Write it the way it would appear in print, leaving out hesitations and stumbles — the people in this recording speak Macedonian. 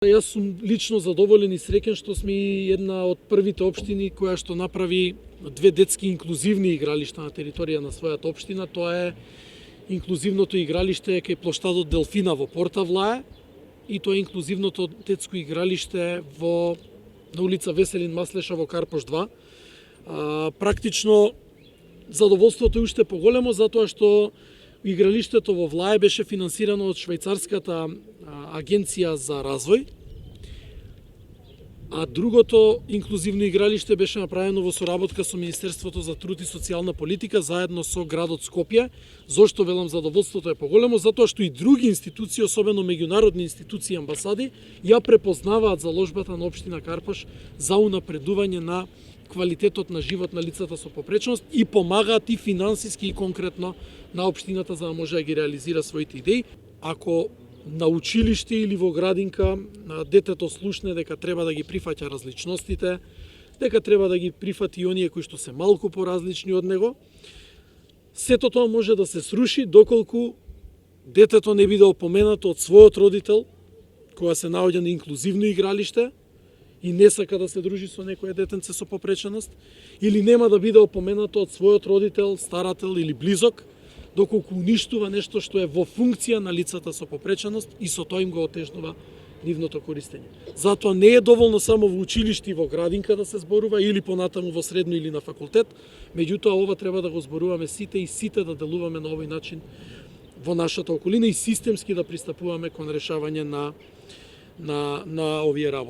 Јас сум лично задоволен и среќен што сме и една од првите општини која што направи две детски инклузивни игралишта на територија на својата општина. Тоа е инклузивното игралиште кај плоштадот Делфина во Портавлае и тоа е инклузивното детско игралиште на улица Веселин Маслеша во Карпош 2. Практично задоволството е уште поголемо затоа што игралиштето во Влае беше финансирано од швајцарската агенција за развој, а другото инклузивно игралиште беше направено во соработка со Министерството за труд и социјална политика заедно со градот Скопје. Зошто велам задоволството е поголемо? Затоа што и други институции, особено меѓународни институции и амбасади, ја препознаваат заложбата на општина Карпош за унапредување на квалитетот на живот на лицата со попречност и помагаат и финансиски и конкретно на општината за да може да ги реализира своите идеи. Ако на училиште или во градинка детето слушне дека треба да ги прифаќа различностите, дека треба да ги прифати и оние кои што се малку поразлични од него, сето тоа може да се сруши доколку детето не биде опоменато од својот родител кога се наоѓа на инклузивно игралиште и не сака да се дружи со некое детенце со попреченост, или нема да биде опоменато од својот родител, старател или близок, доколку уништува нешто што е во функција на лицата со попреченост и со тоа им го отежнува нивното користење. Затоа не е доволно само во училиште и во градинка да се зборува или понатаму во средно или на факултет, меѓутоа ова треба да го зборуваме сите и сите да делуваме на овој начин во нашата околина и системски да пристапуваме кон решавање на овие работи.